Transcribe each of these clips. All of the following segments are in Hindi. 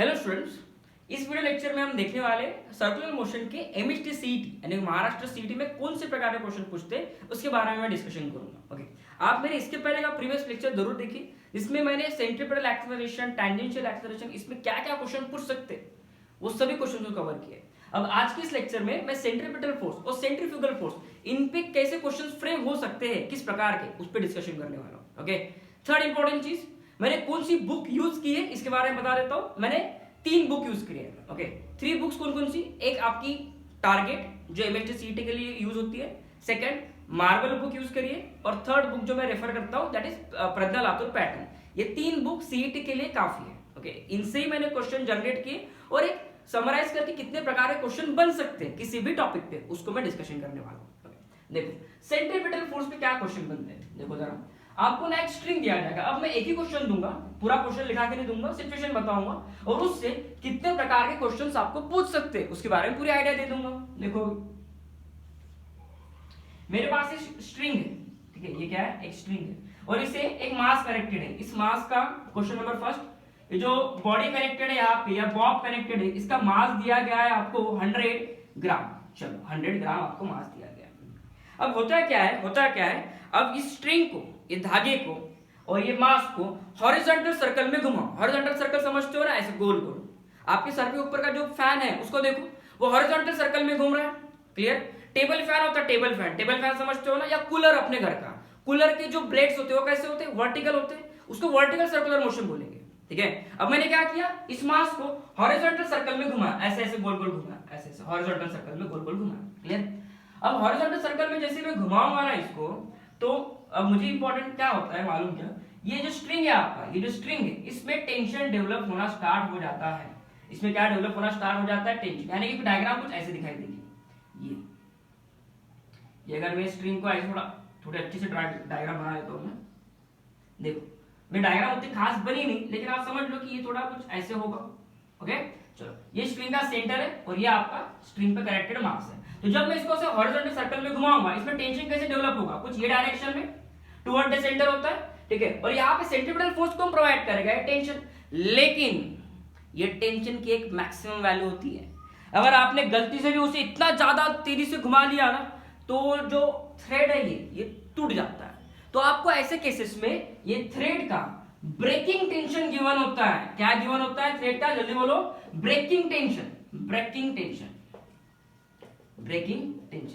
हेलो स्टूडेंट्स, इस वीडियो लेक्चर में हम देखने वाले सर्कुलर मोशन के एमएचटी सीईटी यानी महाराष्ट्र सीईटी में कौन से प्रकार के क्वेश्चन पूछते हैं उसके बारे में मैं डिस्कशन करूंगा। ओके, आप मेरे इसके पहले का प्रीवियस लेक्चर जरूर देखिए, जिसमें मैंने सेंट्रीपिटल एक्सेलरेशन, टैंजेंशियल एक्सेलरेशन, इसमें क्या क्या क्वेश्चन पूछ सकते हैं वो सभी क्वेश्चन को कवर किए। अब आज के इस लेक्चर में मैं सेंट्रीपिटल फोर्स और सेंट्रीफ्यूगल फोर्स इन पे कैसे क्वेश्चन फ्रेम हो सकते हैं, किस प्रकार के, उस पर डिस्कशन करने वाला हूं। ओके, थर्ड इंपॉर्टेंट चीज, मैंने कौन सी बुक यूज की है इसके बारे में बता देता हूं। मैंने 3 बुक यूज की है। ओके, 3 बुक्स कौन कौन सी? एक आपकी टारगेट जो एमएचटी सीईटी के लिए यूज होती है, सेकंड मार्बल बुक यूज करिए, और थर्ड बुक जो मैं रेफर करता हूं that is Pragya Latur pattern. ये 3 बुक सीईटी के लिए काफी है। ओके, इनसे ही मैंने क्वेश्चन जनरेट किए और एक समराइज करके कितने प्रकार के क्वेश्चन बन सकते हैं किसी भी टॉपिक पे, उसको मैं डिस्कशन करने वाला हूं। देखो सेंट्रीपिटल फोर्स पे क्या क्वेश्चन बनते हैं, देखो जरा। आपको ना एक स्ट्रिंग दिया जाएगा, अब मैं एक ही क्वेश्चन दूंगा, पूरा क्वेश्चन लिखा के नहीं दूंगा, सिचुएशन बताऊंगा और उससे कितने प्रकार के क्वेश्चंस आपको पूछ सकते हैं उसके बारे में पूरी आइडिया दे दूंगा। देखो मेरे पास एक स्ट्रिंग है, ठीक है, ये क्या है? एक स्ट्रिंग है और इसे एक मास कनेक्टेड है। इस मास का क्वेश्चन नंबर फर्स्ट, ये जो बॉडी कनेक्टेड है यहाँ पे या बॉब कनेक्टेड है, इसका मास दिया गया है आपको 100 ग्राम। चलो 100 ग्राम आपको मास दिया गया है। अब होता क्या है, अब इस स्ट्रिंग को, ये धागे को और ये मास को हॉरिजॉन्टल सर्कल में घुमाओ। हॉरिजॉन्टल सर्कल समझते हो ना, ऐसे गोल गोल। आपके सर के ऊपर का जो फैन है उसको देखो, वो हॉरिजॉन्टल सर्कल में घूम रहा है। क्लियर? टेबल फैन होता है, टेबल फैन समझते हो ना, या कूलर अपने घर का, कूलर के जो ब्लेड्स होते हैं वो कैसे होते हैं? वर्टिकल होते हैं, उसको वर्टिकल सर्कुलर मोशन बोलेंगे। ठीक है, अब मैंने क्या किया, इस मास को हॉरिजॉन्टल सर्कल में घुमा, ऐसे ऐसे गोल गोल घुमा, ऐसे ऐसे हॉरिजॉन्टल सर्कल में गोल गोल घुमा। क्लियर? अब हॉरिजॉन्टल सर्कल में जैसे मैं घुमाऊंगा ना इसको, तो अब मुझे इंपॉर्टेंट क्या होता है मालूम क्या? ये जो स्ट्रिंग है आपका, ये जो स्ट्रिंग है, इसमें टेंशन डेवलप होना स्टार्ट हो जाता है। इसमें क्या डेवलप होना स्टार्ट हो जाता है? टेंशन। यानी कि डायग्राम कुछ ऐसे दिखाई देगी। ये अगर मैं स्ट्रिंग को ऐसे थोड़े अच्छे से डायग्राम बना लेता हूं, देखो मैं डायग्राम उतनी खास बनी नहीं, लेकिन आप समझ लो कि ये थोड़ा कुछ ऐसे होगा। ओके, चलो ये स्ट्रिंग का सेंटर है और ये आपका स्ट्रिंग पे कनेक्टेड मास है। तो जब मैं इसको से हॉरिजॉन्टल सर्कल में घुमाऊंगा, इसमें टेंशन कैसे डेवलप होगा? कुछ ये डायरेक्शन में टुवर्ड द सेंटर होता है, ठीक है, और यहाँ पे सेंट्रीपिटल फोर्स को प्रोवाइड करेगा टेंशन। लेकिन ये टेंशन की एक मैक्सिमम वैल्यू होती है। अगर आपने गलती से भी उसे इतना ज्यादा तेजी से घुमा लिया ना, तो जो थ्रेड है ये टूट जाता है। तो आपको ऐसे केसेस में ये थ्रेड का ब्रेकिंग टेंशन गिवन होता है। क्या गिवन होता है थ्रेड का? जल्दी बोलो। Breaking tension.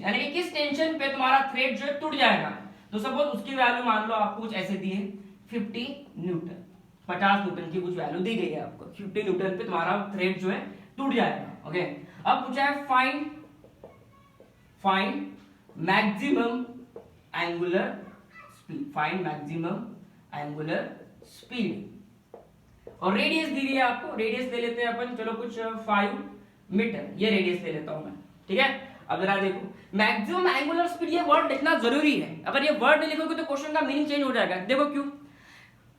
यानी कि किस टेंशन पे तुम्हारा थ्रेड जो है टूट जाएगा। तो सपोज उसकी वैल्यू मान लो आपको कुछ ऐसे दी है 50 न्यूटन, 50 न्यूटन की कुछ वैल्यू दी गई है आपको। 50 न्यूटन पे तुम्हारा थ्रेड जो है टूट जाएगा। ओके, अब पूछा है find maximum angular speed. Find maximum angular speed और रेडियस दी है आपको। रेडियस ले लेते हैं अपन, चलो कुछ 5 मीटर, ये रेडियस ले लेता हूं मैं। ठीक है, अब जरा देखो मैक्सिमम एंगुलर स्पीड, ये वर्ड लिखना जरूरी है। अगर ये वर्ड नहीं लिखोगे तो क्वेश्चन का मीनिंग चेंज हो जाएगा। देखो क्यों,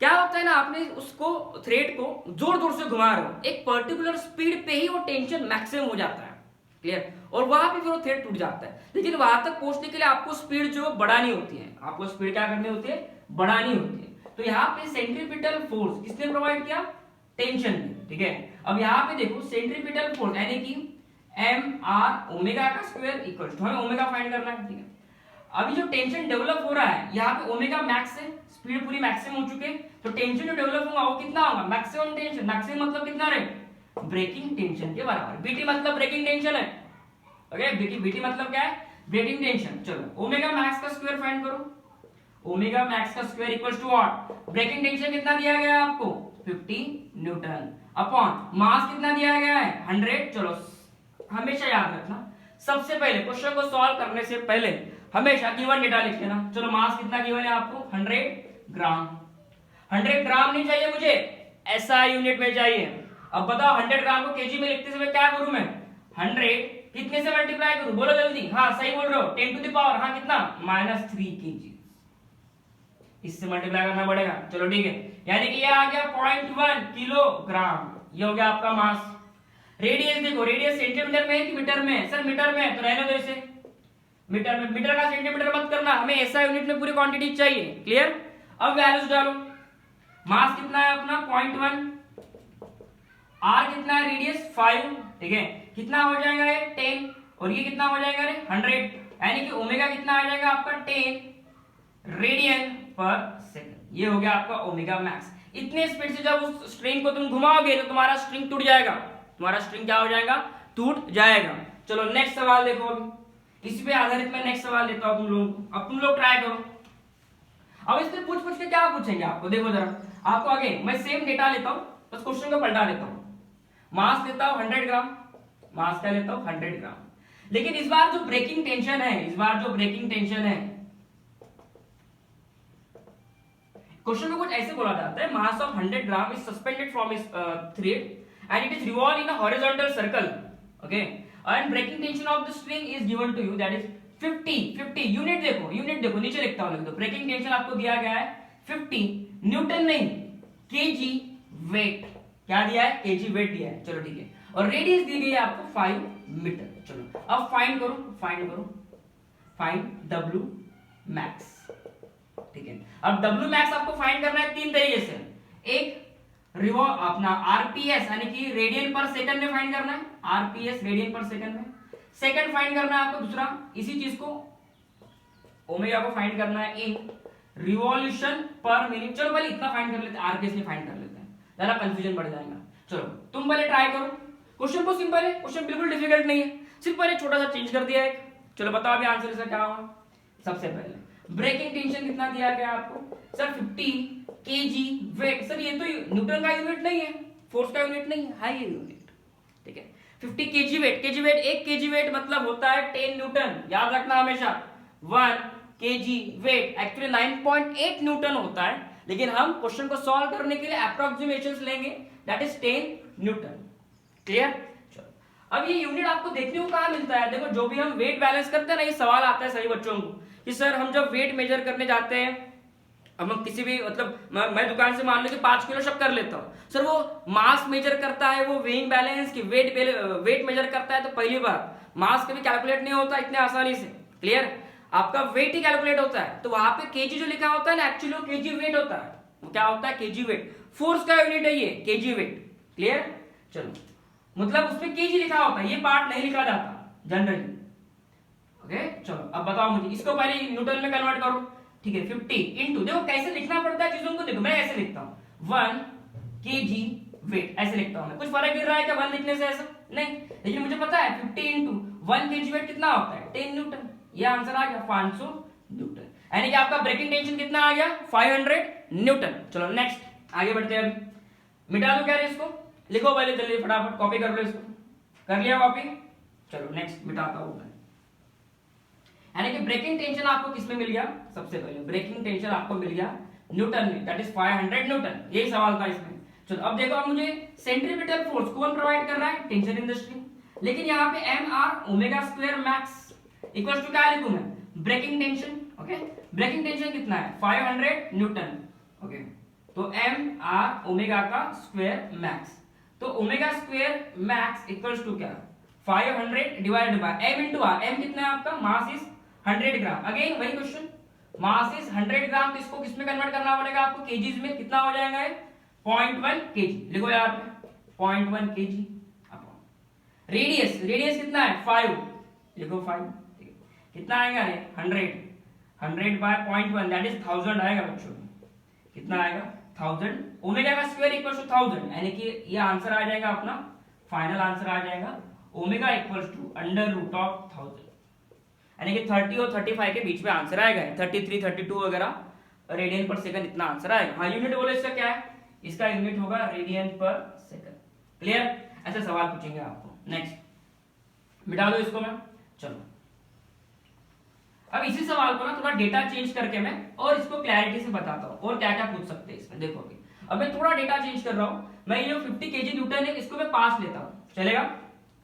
क्या होता है ना, आपने उसको थ्रेड को जोर जोर से घुमा रहे हो, एक पर्टिकुलर स्पीड पे ही वो टेंशन मैक्सिमम हो जाता है। क्लियर? और वहां पे फिर वो थ्रेड टूट जाता है। लेकिन वहां तक पहुंचने के लिए आपको स्पीड जो बढ़ानी होती है, आपको स्पीड क्या करनी होती है? बढ़ानी होती है। तो यहाँ पे सेंट्रीपिटल फोर्स किसने प्रोवाइड किया? टेंशन ने। ठीक है, अब यहाँ पे देखो सेंट्रीपिटल फोर्स यानी कि mr ओमेगा का स्क्वायर इक्वल टू, हमें ओमेगा फाइंड करना है। ठीक है, अभी जो टेंशन डेवलप हो रहा है यहाँ पे ओमेगा मैक्स है, स्पीड पूरी मैक्सिमम हो चुके हैं, तो टेंशन जो डेवलप होगा वो कितना होगा? Maximum tension. मैक्सिमम मतलब कितना रहे? ब्रेकिंग टेंशन के बराबर। बीटी मतलब ब्रेकिंग टेंशन है। ओके, बीटी मतलब क्या है? Breaking tension. चलो ओमेगा मैक्स का स्क्वायर फाइंड करो। ओमेगा मैक्स का square equals to what? Breaking tension कितना दिया गया है आपको? 50 न्यूटन अपॉन मास कितना दिया गया है? 100। चलो हमेशा याद रखना, सबसे पहले क्वेश्चन को सॉल्व करने से पहले हमेशा गिवन डेटा लिख लेना। चलो मास कितना गिवन है आपको? 100 ग्राम। 100 ग्राम नहीं चाहिए मुझे, एसआई यूनिट में चाहिए। अब बताओ 100 ग्राम को केजी में लिखते समय क्या करूं मैं? 100 कितने से मल्टीप्लाई करूं? बोलो जल्दी। हाँ सही बोल रहे हो, 10 टू द पावर, हाँ कितना? -3 kg। इससे मल्टीप्लाई करना पड़ेगा। चलो ठीक है, यानी कि ये आ गया 0.1 किलोग्राम। ये हो गया आपका मास। रेडियस देखो, रेडियस सेंटीमीटर में है कि मीटर में है? सर मीटर में है, तो रहने दो इसे मीटर में। मीटर का सेंटीमीटर मत करना, हमें ऐसा यूनिट में पूरी क्वांटिटी चाहिए। क्लियर? अब वैल्यूज डालो। मास कितना है अपना? 0.1 आर कितना है रेडियस 5, ठीक है, कितना हो जाएगा ये 10 और ये कितना हो जाएगा रे 100, यानी कि ओमेगा कितना आ जाएगा आपका 10 रेडियन पर सेकंड। ये हो गया आपका ओमेगा मैक्स। इतने स्पीड से जब उस स्ट्रिंग को तुम घुमाओगे तो तुम्हारा स्ट्रिंग टूट जाएगा, तुम्हारा स्ट्रिंग क्या हो जाएगा, टूट जाएगा। चलो नेक्स्ट सवाल देखो, अभी इसी पे आधारित मैं नेक्स्ट सवाल देता हूं तुम लोगों को, अब तुम लोग ट्राई करो। अब इससे पूछ पूछ के क्या पूछेंगे आपको, देखो जरा, आपको आगे मैं सेम डेटा लेता हूं, बस क्वेश्चन को पलटा देता हूं। मास लेता हूं 100 ग्राम, मास का लेता हूं 100 ग्राम, लेकिन इस बार जो ब्रेकिंग टेंशन है, इस बार जो ब्रेकिंग टेंशन है, क्वेश्चन में कुछ ऐसे बोला जाता है, mass of 100 gram is suspended from its thread and it is revolve in a horizontal circle, okay, and breaking tension of the string is given to you, that is 50 unit देखो नीचे लिखता हूं, लिख दो, ब्रेकिंग टेंशन आपको दिया गया है 50 न्यूटन नहीं केजी वेट, क्या दिया है, केजी वेट दिया है, चलो ठीक है, और रेडियस दी गई है आपको 5 मीटर। चलो अब फाइंड करो फाइंड W मैक्स, ठीक है। अब W मैक्स आपको फाइंड करना है तीन तरीके से, एक अपना आरपीएस यानी कि रेडियन पर सेकंड में फाइंड करना है, आरपीएस रेडियन पर सेकंड में, सेकंड फाइंड करना है आपको दूसरा इसी चीज को ओमेगा को फाइंड करना है इन रिवॉल्यूशन पर मिनट। चलो पहले इतना फाइंड कर लेते हैं, आरपीएस में फाइंड कर लेते हैं, ज्यादा कंफ्यूजन बढ़ जाएगा। चलो तुम पहले ट्राई करो, क्वेश्चन को सिंपल है, क्वेश्चन बिल्कुल डिफिकल्ट नहीं है, सिर्फ पहले छोटा सा चेंज कर दिया है। चलो बताओ अभी आंसर इसका क्या होगा। सबसे पहले ब्रेकिंग टेंशन कितना दिया गया आपको, सर 50 केजी वेट, सर ये तो न्यूटन का यूनिट नहीं है, फोर्स का यूनिट नहीं है, हाई यूनिट, ठीक है। 50 केजी वेट, एक केजी वेट मतलब होता है 10 न्यूटन, याद रखना हमेशा। 1 केजी वेट एक्चुअली 9.8 न्यूटन होता है, लेकिन हम क्वेश्चन को सॉल्व करने के लिए अप्रोक्सीमेशंस लेंगे, दैट इज 10 न्यूटन, क्लियर। अब ये यूनिट आपको देखने को कहां मिलता है, देखो जो भी हम वेट बैलेंस करते हैं ना, ये सवाल आता है सभी बच्चों को कि सर हम जब वेट मेजर करने जाते हैं, अब हम किसी भी मतलब मैं दुकान से मान लो कि 5 किलो शक्कर लेता हूं, सर वो मास मेजर करता है, वो वेइंग बैलेंस की वेट मेजर करता है, तो पहली बार मास कभी कैलकुलेट नहीं होता इतने आसानी से, क्लियर, आपका वेट ही कैलकुलेट होता है। तो वहां पे केजी जो लिखा होता है ना, एक्चुअली वो केजी वेट होता है, वो क्या होता है, केजी वेट, फोर्स का यूनिट है ये केजी वेट, क्लियर। चलो मतलब उसमें केजी लिखा होता है, ये पार्ट नहीं लिखा जाता जनरली, ओके। चलो अब बताओ मुझे इसको पहले न्यूटन में कन्वर्ट करो, ठीक है। 50 इंटू, देखो कैसे लिखना पड़ता है चीजों को, देखो मैं ऐसे लिखता हूं 1 केजी वेट, ऐसे लिखता हूं मैं, कुछ फर्क गिर रहा है क्या 1 लिखने से, ऐसा नहीं, लेकिन मुझे पता है 50 इंटू 1 केजी वेट कितना होता है 10 न्यूटन, ये आंसर आ गया 500 न्यूटन, यानी कि आपका ब्रेकिंग टेंशन कितना आ गया 500 न्यूटन। चलो नेक्स्ट आगे बढ़ते हैं, अभी मिटा दो क्या है इसको, लिखो पहले जल्दी फटाफट, कॉपी कर लो इसको, कर लिया कॉपी। चलो नेक्स्ट मिटाता हूं मैं, यानी कि ब्रेकिंग टेंशन आपको किसमें मिल गया, सबसे पहले ब्रेकिंग टेंशन आपको मिल गया न्यूटन में, दैट इज 500 न्यूटन, यही सवाल था इसमें। चलो अब देखो, अब मुझे सेंट्रीपिटल फोर्स कौन प्रोवाइड कर रहा है, टेंशन इन द स्ट्रिंग, लेकिन यहाँ पे m r omega square max equal to क्या लिखूं मैं, breaking tension, okay. Breaking tension कितना है 500 न्यूटन, ओके, तो एम आर ओमेगा का स्क्वायर मैक्स, तो omega square max equals to क्या 500 divided by m into r, m कितना है आपका, मास इज 100 ग्राम, अगेन वही क्वेश्चन, मास इज 100 ग्राम, तो इसको किसमें कन्वर्ट करना पड़ेगा आपको, केजीज में, कितना हो जाएगा ये 0.1 केजी, लिखो यार 0.1 केजी अपॉन रेडियस कितना है 5, लिखो 5, कितना आएगा ये 100 बाय 0.1 दैट इज 1000 आएगा बच्चों, कितना आएगा 1000, ओमेगा का स्क्वायर इक्वल्स टू 1000, यानी कि ये आंसर आ जाएगा अपना, फाइनल आंसर आ जाएगा omega equals to under root of 1000, यानी कि 30 और 35 के बीच में आंसर आएगा, 33 32 वगैरह रेडियन पर सेकंड इतना आंसर आएगा। हाँ यूनिट बोले इसका क्या है, इसका यूनिट होगा रेडियन पर सेकंड, क्लियर। ऐसे सवाल पूछेंगे आपको। नेक्स्ट मिटा दो इसको मैं, चलो अब इसी सवाल को ना थोड़ा डेटा चेंज करके मैं और इसको क्लैरिटी से बताता हूँ और क्या क्या पूछ सकते हैं इसमें। देखो अब मैं थोड़ा डेटा चेंज कर रहा हूँ, मैं ये 50 केजी न्यूटन है इसको मैं 5 लेता हूँ, चलेगा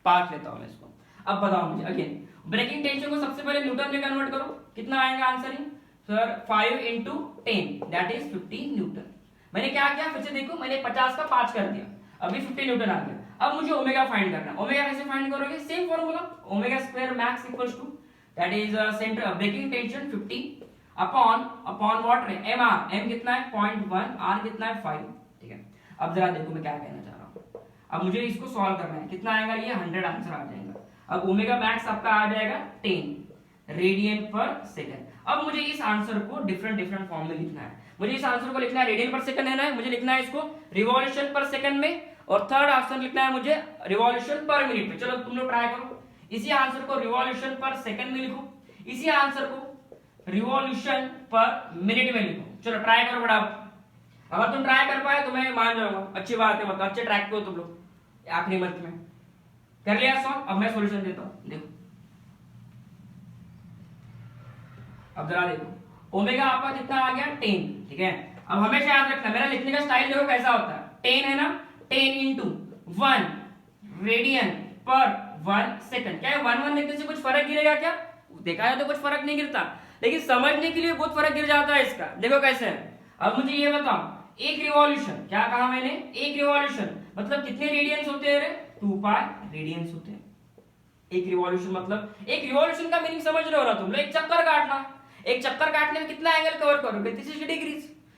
5 लेता हूँ मैं इसको। अब बताओ मुझे अगेन ब्रेकिंग टेंशन को सबसे पहले न्यूटन में कन्वर्ट करो, कितना आएगा answer he sir 5 into 10 that is 50 Newton. मैंने क्या किया फिर से देखो, मैंने 50 का 5 कर दिया, अभी 50 न्यूटन आ गया। अब मुझे ओमेगा फाइंड करना है, ओमेगा कैसे फाइंड करोगे, same formula omega square max equals to that is centre breaking tension 50 upon what ray m r, m कितना है 0.1, आर कितना है 5, ठीक है। अब जरा देखो मैं क्या कहना चाह रहा हूँ, अब मुझे इसको सॉल्व करना है, कितना आएगा ये 100 आंसर आ जाएगा। अब ओमेगा मैक्स आपका आ जाएगा 10 रेडियन पर सेकंड। अब मुझे इस आंसर को डिफरेंट फॉर्म में लिखना है। मुझे इस आंसर को लिखना है रेडियन पर सेकंड है ना, मुझे लिखना है इसको रिवॉल्यूशन पर सेकंड में, और थर्ड ऑप्शन लिखना है मुझे रिवॉल्यूशन पर मिनट में। चलो तुम लोग ट्राई करो, इसी आंसर को रिवॉल्यूशन पर सेकंड में लिखो, इसी आंसर को रिवॉल्यूशन पर मिनट में लिखो। चलो ट्राई करो बड़ा, अगर तुम ट्राई कर पाए तो मैं मान जाऊंगा, अच्छी बात है, मतलब अच्छे ट्रैक पे हो तुम लोग। आखिरी मंथ में कर लिया सॉल्व, अब मैं सॉल्यूशन देता हूं, देखो। अब जरा देखो, ओमेगा आपका कितना आ गया 10, ठीक है। अब हमेशा याद रखना, मेरा लिखने का स्टाइल देखो कैसा होता है, 10 है ना, 10 इंटू 1 रेडियन पर 1 सेकंड। क्या है 1 लिखने से कुछ फर्क गिरेगा क्या? देखा है तो कुछ फर्क नहीं गिरता, लेकिन समझने के लिए बहुत फर्क गिर जाता है इसका। देखो कैसे है, अब मुझे ये बताओ, एक रिवॉल्यूशन, क्या कहा मैंने, एक रिवॉल्यूशन मतलब कितने रेडियंस होते हैं रे? 2 पाई रेडियंस होते हैं। एक रिवॉल्यूशन मतलब, एक रिवॉल्यूशन का मीनिंग समझ रहे हो ना तुम लोग, एक चक्कर काटना। एक चक्कर काटने में कितना एंगल कवर करोगे? 360 डिग्री,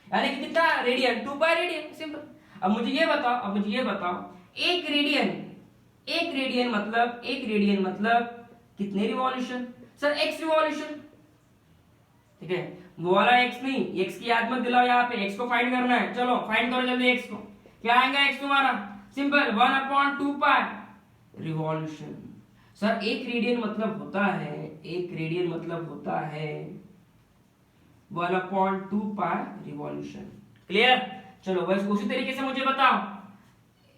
यानी कि कितना रेडियन, 2 पाई रेडियन, सिंपल। अब मुझे ये बताओ, एक रेडियन मतलब कितने रिवॉल्यूशन? सर x रिवॉल्यूशन, ठीक है। वो वाला x नहीं, x की याद मत दिलाओ, यहाँ पे x को फाइंड करना है। चलो फाइंड करो जल्दी x को, क्या आएगा x तुम्हारा? सिंपल 1/2 पाई रिवॉल्यूशन। सर एक रेडियन मतलब होता है 1/2 पाई रिवॉल्यूशन। क्लियर? चलो बस उसी तरीके से मुझे बताओ,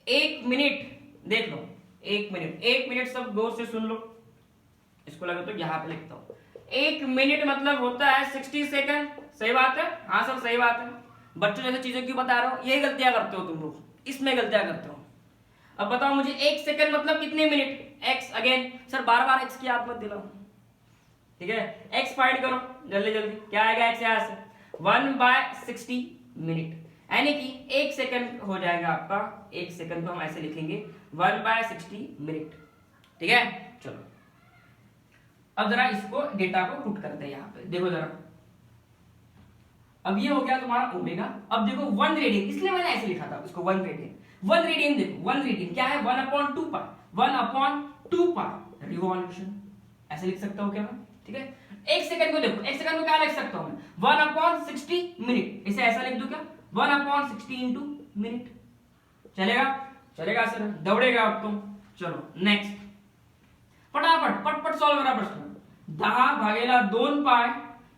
1 मिनट, देख लो 1 मिनट, सब गौर से सुन लो, इसको लगा तो यहाँ पे लिखता हूँ। 1 मिनट मतलब होता है 60 सेकंड। सही बात है, हाँ सर सही बात है। बच्चों जैसे चीजों क्यों बता रहा हूँ, यही गलतियां करते हो तुम लोग, इसमें गलतियां करते हो। अब बताओ मुझे 1 सेकंड मतलब कितने मिनट? x अगेन, सर बार x की याद मत दिलाओ, ठीक है। x फाइंड करो जल्दी, क्या आएगा x यहाँ से? 1/60 मिनट, यानी कि 1 सेकंड हो जाएगा आपका। 1 सेकंड को हम ऐसे लिखेंगे 1/60 मिनट, ठीक है। चलो अब जरा इसको डेटा को पुट करते हैं यहाँ पे, देखो जरा। अब ये हो गया तुम्हारा ओमेगा। अब देखो 1 रेडियन, इसलिए मैंने ऐसे लिखा था इसको 1 रेडियन। 1 रेडियन देखो, 1 रेडियन क्या है? 1/2 पाई रिवॉल्यूशन, ऐसे लिख सकता हूँ क्या मैं? ठीक है। 1 सेकंड को देखो, 1 सेकंड में क्या लिख सकता हूँ मैं? 1/60 मिनट, इसे ऐसा लिख दूं क्या? 1/60 इंटू मिनट। चलेगा सर, दौड़ेगा अब तुम। चलो नेक्स्ट, फटाफट पटपट सॉल्व करा प्रश्न। 10/2 पाई,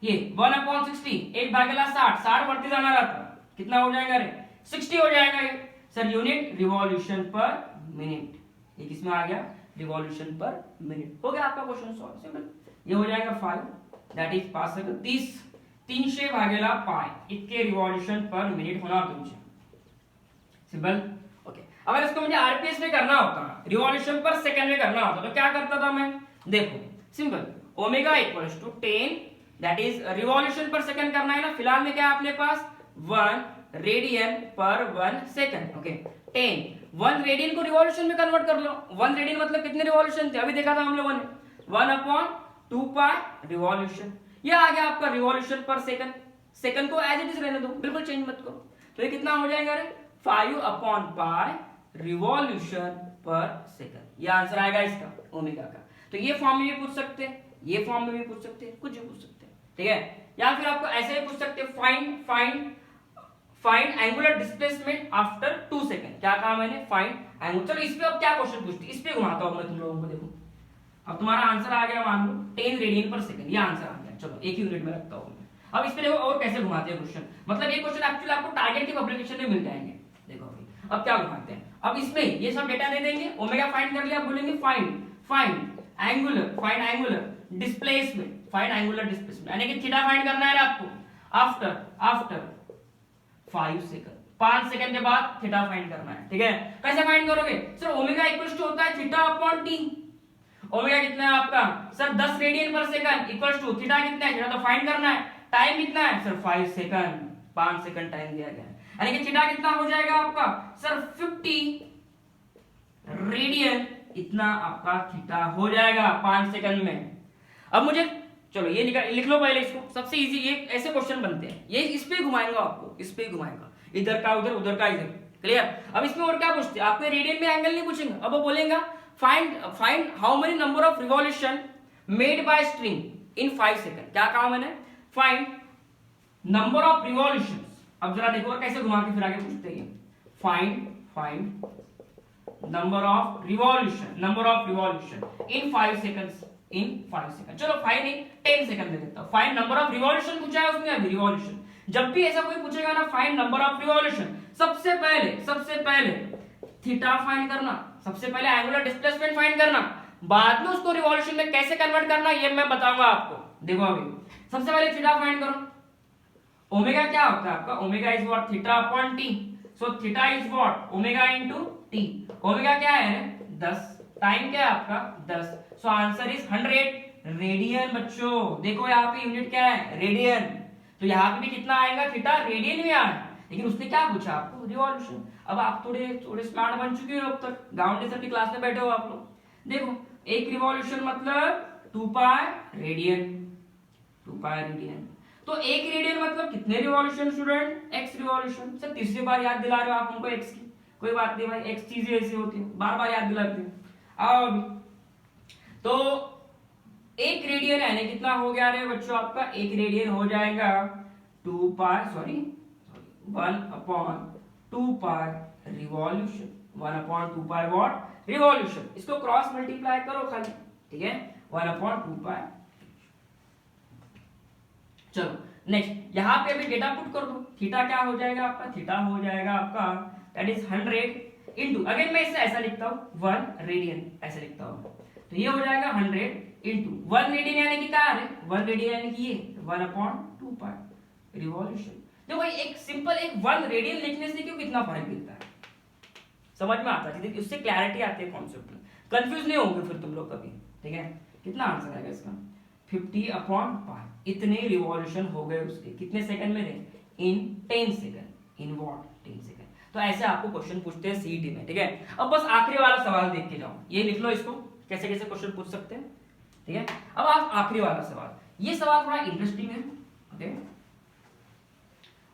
ये 1/60, 1/60, 60 बढ़ते जाना रहता, कितना हो जाएगा रे? 60 हो जाएगा ये। सर यूनिट रिवॉल्यूशन पर मिनट, ये किसमें आ गया? रिवॉल्यूशन पर मिनट। हो गया आपका क्वेश्चन सॉल्व, सिंपल। ये हो जाएगा 5, दैट इज 300 भागेला पाई इतके रिवॉल्यूशन पर मिनट होना तुमसे, सिंपल। ओके, अगर इसको मुझे आरपीएस में करना होता, रिवॉल्यूशन पर सेकंड में करना होता, तो क्या करता था मैं? देखो simple, omega equals to 10, that is revolution per second करना है ना। फिलहाल में क्या है अपने पास? 1 रेडियन पर 1 सेकंड। ओके, 1 रेडियन को रिवॉल्यूशन में कन्वर्ट कर लो। 1 रेडियन मतलब कितने रिवॉल्यूशन थे? अभी देखा था हम लोगों ने, 1/2 पाई रिवॉल्यूशन। ये आ गया आपका रिवॉल्यूशन पर सेकंड। सेकंड को एज इट इज रहने दो, बिल्कुल चेंज मत करो। तो ये कितना हो जाएगा रे? 5/पाई रिवॉल्यूशन पर सेकंड। ये आंसर आएगा इसका ओमेगा का। तो ये फॉर्म में भी पूछ सकते हैं, ये फॉर्म में भी पूछ सकते हैं, कुछ भी पूछ सकते हैं, ठीक है। या फिर आपको ऐसे भी पूछ सकते हैं, find angular displacement after 2 second. क्या कहा मैंने? Find angular. चलो इस पे अब क्या क्वेश्चन पूछते हैं, इस पे घुमाता हूं मैं तुम लोगों को। देखो अब तुम्हारा आंसर आ गया, मान लो 10 रेडियन पर सेकंड, ये आंसर आ गया। चलो एक ही यूनिट में रखता हूं मैं। अब इस पे देखो और कैसे घुमाते हैं क्वेश्चन, मतलब ये क्वेश्चन एक्चुअली आपको टारगेट के पब्लिकेशन में मिल जाएंगे। देखो अभी अब क्या घुमाते हैं, अब इसमें ये सब डेटा दे देंगे, ओमेगा फाइंड कर लिया, अब बोलेंगे फाइंड एंगुलर डिस्प्लेसमेंट, यानी कि थीटा फाइंड करना है आपको आफ्टर 5 सेकंड, 5 सेकंड के बाद थीटा फाइंड करना है, ठीक है। कैसे फाइंड करोगे? सर ओमेगा इक्वल्स टू होता है थीटा अपॉन टी। ओमेगा कितना है आपका? सर 10 रेडियन पर सेकंड इक्वल्स टू थीटा कितना है? थीटा तो फाइंड करना है। टाइम कितना है? सर 5 सेकंड, 5 सेकंड टाइम दिया गया है, यानी कि थीटा कितना हो जाएगा आपका? सर 50 रेडियन, इतना आपका थीटा हो जाएगा 5 सेकंड में। अब मुझे चलो ये लिख लो पहले इसको, सबसे इजी ये ऐसे क्वेश्चन बनते हैं। ये इस पे घुमाएंगा आपको, इस पे घुमाएगा, इधर का उधर, उधर का इधर, क्लियर। अब इसमें और क्या पूछते हैं, आपको रेडियन में एंगल नहीं पूछेंगे, अब वो बोलेगा find how many number of revolution made by string in 5 second. क्या कहा मैंने, फाइंड नंबर ऑफ रिवॉल्यूशन। अब जरा देखो और कैसे घुमा के फिर आगे पूछते हैं, find number of revolution in 5 seconds, चलो 5 नहीं 10 सेकंड दे देता हूं। फाइंड नंबर ऑफ रिवॉल्यूशन पूछा है उसने अभी, रिवॉल्यूशन। जब भी ऐसा कोई पूछेगा ना फाइंड नंबर ऑफ रिवॉल्यूशन, सबसे पहले थीटा फाइंड करना, सबसे पहले एंगुलर डिस्प्लेसमेंट फाइंड करना, बाद में उसको रिवॉल्यूशन में कैसे कन्वर्ट करना ये मैं बताऊंगा आपको। देखो अभी सबसे पहले थीटा फाइंड करो। ओमेगा क्या होता है आपका, omega is what, theta upon T. So theta is what, omega into T. Omega क्या है 10, टाइम क्या है आपका 10। So answer is 100 radian. बच्चों देखो यहाँ पे यूनिट क्या है, रेडियन। तो यहाँ पे भी कितना आएगा, थीटा रेडियन में आया, लेकिन उसने क्या पूछा आपको, रिवॉल्यूशन। अब आप थोड़े स्मार्ट बन चुके हो, अब तक गाउंड सर की क्लास में बैठे हो आप लोग। देखो एक रिवॉल्यूशन मतलब 2 पाई रेडियन, तो एक रेडियन मतलब कितने revolution student, x revolution. Sir तीसरी बार याद दिला रहे हो आप हमको x की, कोई बात नहीं भाई, x चीजें ऐसी होती है, बार बार याद दिलाते हैं। आओ अभी तो एक रेडियन यानी कितना हो गया रे बच्चों आपका, एक रेडियन हो जाएगा 1/2 पाई रिवॉल्यूशन, 1/2 पाई व्हाट रिवॉल्यूशन। इसको क्रॉस मल्टीप्लाई करो खाली, ठीक है, 1/2 पाई। चलो नेक्स्ट यहां पे अभी डेटा पुट कर दो, थीटा क्या हो जाएगा आपका, थीटा हो जाएगा आपका दैट इज 100 इनटू, अगेन मैं इसे ऐसा लिखता हूं 1 रेडियन, ऐसे लिखता हूं, तो ये हो जाएगा 100 इनटू 1 रेडियन यानी कि क्या है, 1 रेडियन यानी कि ये 1/2 पाई रिवॉल्यूशन। देखो एक सिंपल एक 1 रेडियन लिखने से क्यों कितना फर्क मिलता है, समझ में आता है, उससे क्लैरिटी आती है कॉन्सेप्ट में, कंफ्यूज नहीं होंगे फिर तुम लोग कभी, ठीक है। कितना आंसर आएगा इसका 50/पाई, इतने रिवॉल्यूशन हो गए उसके, कितने सेकंड में थे, इन 10 सेकंड, इन व्हाट 10 सेकंड। तो ऐसे आपको क्वेश्चन पूछते हैं सीईटी में, ठीक है। अब बस आखिरी वाला सवाल देख के जाओ, ये लिख लो इसको, कैसे कैसे क्वेश्चन पूछ सकते हैं, ठीक है। अब आप आखिरी वाला सवाल, ये सवाल थोड़ा इंटरेस्टिंग है, ओके।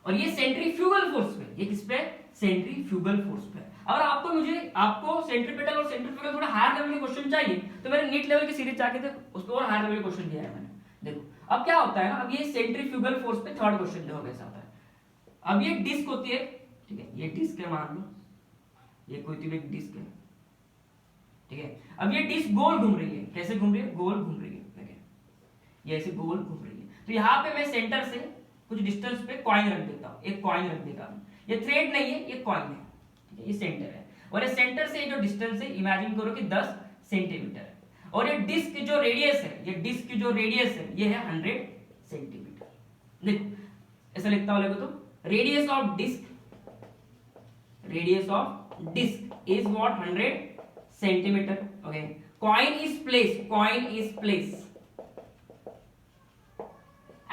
और ये सेंट्रीफ्यूगल फोर्स पे, ये किस पे, सेंट्रीफ्यूगल फोर्स पे। अगर आपको सेंट्रीपिटल और सेंट्रीफ्यूगल थोड़ा हायर लेवल के क्वेश्चन चाहिए तो मैंने नीट लेवल की सीरीज जाके देखो, उसको और हायर लेवल के क्वेश्चन दिया है मैंने। देखो अब क्या होता है ना, अब ये सेंट्रीफ्यूगल फोर्स पे थर्ड क्वेश्चन जो कैसा होता है, अब ये डिस्क होती है, ठीक है, ये डिस्क है मान लो, ये कोई तो एक डिस्क है, ठीक है। अब ये डिस्क गोल घूम रही है, कैसे घूम रही है, गोल घूम रही है, ये ऐसे गोल घूम रही है। तो यहाँ पे मैं सेंटर से कुछ डिस्टेंस पे कॉइन रख देता हूँ, एक कॉइन रख देता हूँ, ये थ्रेड नहीं है, ये कॉइन है, ठीक है, ये सेंटर है, और ये सेंटर से जो डिस्टेंस है इमेजिन करो कि 10 सेंटीमीटर है, और ये डिस्क की जो रेडियस है, ये है 100 सेंटीमीटर। देखो ऐसा लिखता हूँ तो radius of disc is what 100 centimetre, okay. Coin is place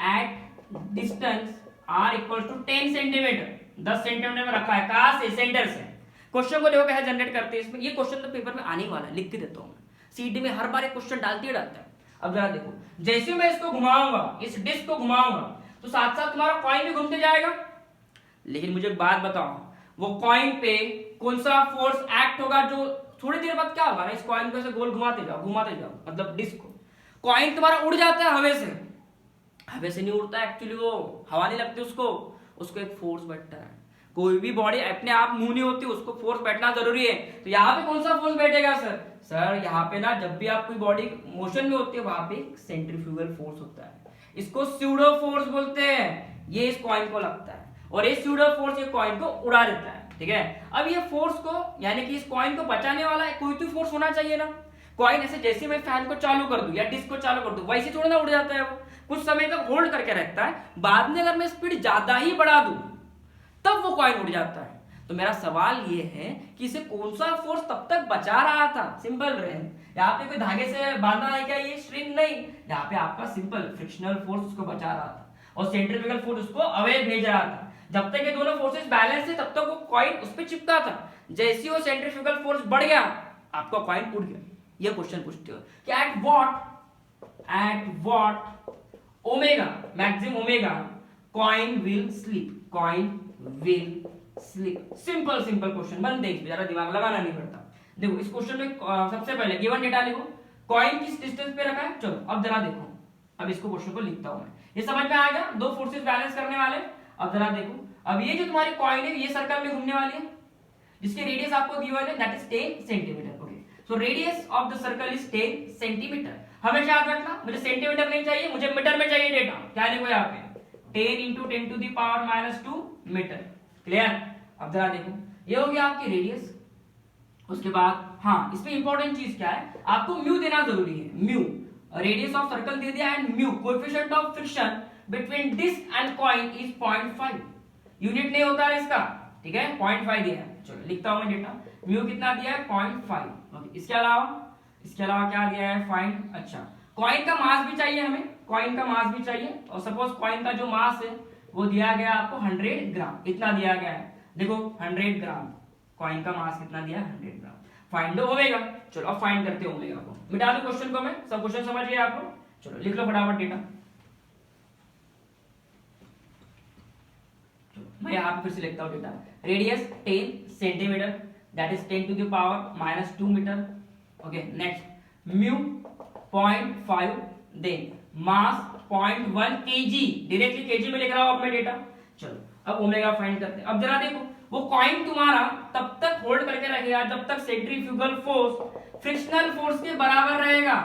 at distance r equal to 10 centimetre, 10 centimetre में रखा है, कहां से, सेंटर से। क्वेश्चन को देखो कैसे जनरेट करते हैं इसमें, ये क्वेश्चन तो पेपर में आने वाला है, लिख के देता हूं मैं, सीडी में हर बार एक क्वेश्चन डालता है। अब जरा देखो, जैसे मैं इसको घुमाऊंगा, इस डिस्क को घुमाऊंगा, तो साथ साथ तुम्हारा कॉइन भी घूमते जाएगा, लेकिन मुझे बात बताओ, वो कॉइन पे कौन सा फोर्स एक्ट होगा, जो थोड़ी देर बाद क्या होगा ना, इस कॉइन को ऐसे गोल घुमाते जाओ, मतलब डिस्क को, कॉइन तुम्हारा उड़ जाता है हवे से नहीं उड़ता एक्चुअली, वो हवा नहीं लगती उसको एक फोर्स बैठता है। कोई भी बॉडी अपने आप मूव नहीं होती, उसको फोर्स बैठना जरूरी है। तो यहाँ पे कौन सा फोर्स बैठेगा सर यहाँ पे ना, जब भी आप कोई बॉडी मोशन में होती है वहां पे सेंट्रीफ्यूगल फोर्स होता है, इसको स्यूडो फोर्स बोलते हैं, ये इस कॉइन को लगता है, और ये स्यूडो फोर्स ये कॉइन को उड़ा देता है, ठीक है। अब ये फोर्स को यानी कि इस कॉइन को बचाने वाला कोई तो फोर्स होना चाहिए ना। कॉइन ऐसे जैसे मैं फैन को चालू कर दूं या डिस्क को चालू कर दूं, वैसे थोड़ा ना उड़ जाता है, वो कुछ समय तक होल्ड करके रखता है, बाद में अगर मैं स्पीड ज्यादा ही बढ़ा दूं तब वो कॉइन उड़ जाता है। तो मेरा सवाल ये है कि इसे कौन सा फोर्स तब तक बचा रहा था, सिंपल रहे, यहाँ पे कोई धागे से बांधा है क्या, ये स्ट्रिंग नहीं, यहाँ पे आपका सिंपल फ्रिक्शनल फोर्स उसको बचा रहा था, और सेंट्रीफ्यूगल फोर्स उसको अवे भेज रहा था। जब तक ये दोनों फोर्सेस बैलेंस थे तब तक वो कॉइन उस पे चिपका था, जैसे ही वो सेंट्रीफ्यूगल फोर्स बढ़ गया आपका कॉइन उड़ गया। ये क्वेश्चन पूछते हो कि at what omega, maximum omega, coin will slip. Simple simple question बनते हैं, ज्यादा दिमाग लगाना नहीं पड़ता। देखो इस क्वेश्चन में सबसे पहले गिवन डेटा लिखो, कॉइन किस डिस्टेंस पे रखा है। चलो अब जरा देखो, अब इसको क्वेश्चन को लिखता हूं मैं, ये समझ में आ गया, दो फोर्सेस बैलेंस करने वाले। अब जरा देखो, अब ये जो तुम्हारी कॉइन है ये सर्कल में घूमने वाली है, जिसकी रेडियस आपको दी हुई है that is 10 centimetre. Okay, so radius of the circle is 10 centimetre. हमेशा याद रखना, मुझे सेंटीमीटर नहीं चाहिए, मुझे मीटर में चाहिए डेटा। क्या लिखो यहाँ पे, 10 into 10 to the power -2 metre. Clear. अब जरा देखो, ये हो गया आपकी रेडियस। उसके बाद हाँ, इसमें इंपॉर्टेंट चीज क्या है, आपको म्यू देना जरूरी है। म्यू, रेडियस ऑफ सर्कल दे दिया, and mu coefficient of friction between this and coin is 0.5। Unit नहीं होता है इसका, ठीक है, 0.5 दिया है। चलो लिखता हूं मैं डेटा, म्यू कितना दिया है 0.5। ओके, इसके अलावा क्या दिया है, फाइंड। अच्छा, कॉइन का मास भी चाहिए हमें, कॉइन का मास भी चाहिए, और सपोज कॉइन का जो मास है वो दिया गया आपको 100 ग्राम, इतना दिया गया है। देखो 100 ग्राम, कॉइन का मास कितना दिया है 100 ग्राम। Find the omega. चलो अब फाइंड करते हैं ओमेगा को। मिटा दो क्वेश्चन को मैं, सब क्वेश्चन समझ गए आप लोग। चलो लिख लो फटाफट डेटा। मैं यहाँ पे फिर से लिखता हूँ data, radius 10 centimetre that is 10 to the power -2 metre. Okay, next mu 0.5, then mass 0.1 kg, directly KG में लिख रहा हूं अब मैं डेटा। चलो अब ओमेगा फाइंड करते हैं। अब जरा देखो, वो कॉइन तुम्हारा तब तक होल्ड करके रखेगा जब तक सेंट्रीफ्यूगल फोर्स फ्रिक्शनल फोर्स के बराबर रहेगा।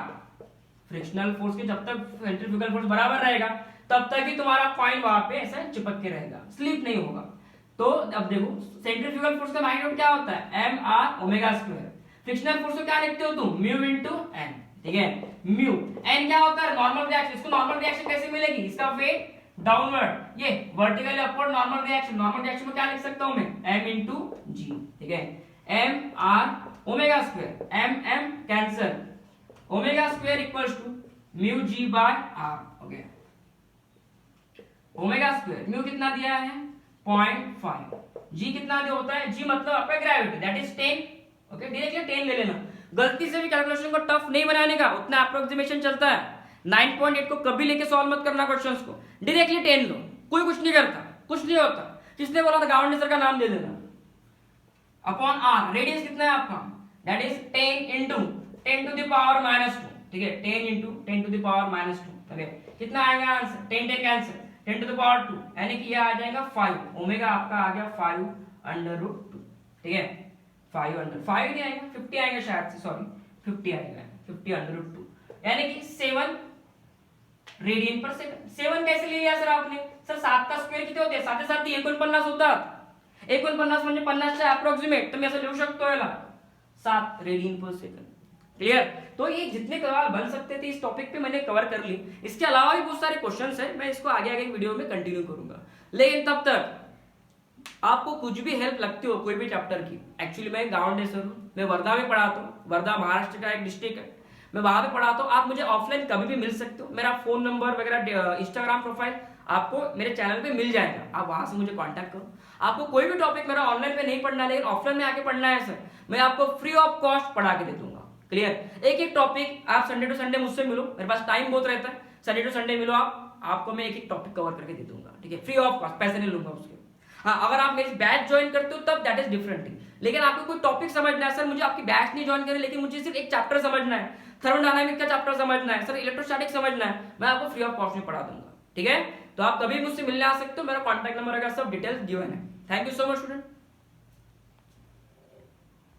फ्रिक्शनल फोर्स के जब तक सेंट्रीफ्यूगल फोर्स बराबर रहेगा तब तक ही तुम्हारा कॉइन वहां पे ऐसे चिपक के रहेगा, स्लिप नहीं होगा। तो अब देखो, सेंट्रीफ्यूगल फोर्स का मैग्नीट्यूड क्या होता है, mr omega square. Frictional force को क्या लिखते हो तुम, म्यू इनटू n, ठीक है। म्यू n क्या होता है, नॉर्मल रिएक्शन। इसको नॉर्मल रिएक्शन कैसे मिलेगी, इसका वेट डाउनवर्ड, ये vertically upward normal reaction. Normal reaction में क्या लिख सकता हूं मैं, m इनटू g, ठीक है। mr omega square, m cancel, omega square equals to mu g by r। Okay, omega square mu कितना दिया है 0.5, g कितना दिया होता है, g मतलब आपका gravity that is 10। Okay, directly 10 ले लेना, गलती से भी कैलकुलेशन को टफ नहीं बनाने का, उतना अप्रोक्सीमेशन चलता है। 9.8 को कभी लेके सॉल्व मत करना क्वेश्चंस को, डायरेक्टली 10 लो, कोई कुछ नहीं करता, कुछ नहीं होता। किसने बोला था, गाउंड सर का नाम दे देना। अपॉन r, रेडियस कितना है आपका, that is 10 into 10 to the power -2, ठीक है, 10 into 10 to the power -2। Okay, कितना आएगा answer, 10 cancel, 10 to the power 2, यानी कि ये आ जाएगा 5। ओमेगा आपका आ गया 5/√2, ठीक है। 5 नहीं आएगा, 50 आएगा शायद से, सॉरी 50 आएगा, 50/√2, यानी कि 7 रेडियन पर सेकंड। 7 कैसे ले लिया सर आपने, सर 7 का स्क्वायर किती होते, 7 7 49 होतात। 49 म्हणजे 50 चे अप्रोक्सीमेट, तुम्ही असं लिहू शकतो याला 7 रेडियन पर सेकंड। क्लियर। तो ये जितने सवाल बन सकते थे इस टॉपिक पे मैंने कवर कर ली। इसके अलावा भी बहुत सारे क्वेश्चंस हैं, मैं इसको आगे आगे वीडियो में कंटिन्यू करूंगा। लेकिन तब तक आपको कुछ भी हेल्प लगती हो कोई भी चैप्टर की, एक्चुअली मैं गाउंडेसर हूँ, मैं वर्धा में पढ़ाता हूँ। वर्धा महाराष्ट्र का एक डिस्ट्रिक्ट है, मैं वहां पे पढ़ाता हूँ। आप मुझे ऑफलाइन कभी भी मिल सकते हो, मेरा फोन नंबर वगैरह, इंस्टाग्राम प्रोफाइल आपको मेरे चैनल पे मिल जाएगा, आप वहां से मुझे कांटेक्ट करो। आपको कोई भी टॉपिक मेरा ऑनलाइन पे नहीं पढ़ना, लेकिन ऑफलाइन में आके पढ़ना है सर, मैं आपको फ्री ऑफ कॉस्ट पढ़ा के दे दूंगा। क्लियर। एक एक टॉपिक आप संडे टू संडे मुझसे मिलो, मेरे पास टाइम बहुत रहता है, संडे टू संडे मिलो, आपको मैं एक एक टॉपिक कवर करके दे दूंगा, ठीक है, फ्री ऑफ कॉस्ट, पैसे नहीं लूंगा उसके। हाँ, अगर आप मेरी बैच ज्वाइन करते हो तब दैट इज डिफरेंट थिंग। लेकिन आपको कोई टॉपिक समझना है, सर मुझे आपकी बैच नहीं ज्वाइन करनी, लेकिन मुझे सिर्फ एक चैप्टर समझना है, थर्मोडायनामिक्स का चैप्टर समझना है, सर इलेक्ट्रोस्टैटिक समझना है, मैं आपको फ्री ऑफ कॉस्ट में पढ़ा दूंगा, ठीक है। तो आप कभी मुझसे मिलने आ सकते हो, मेरा कॉन्टैक्ट नंबर वगैरह सब डिटेल्स गिवन है। Thank you so much student.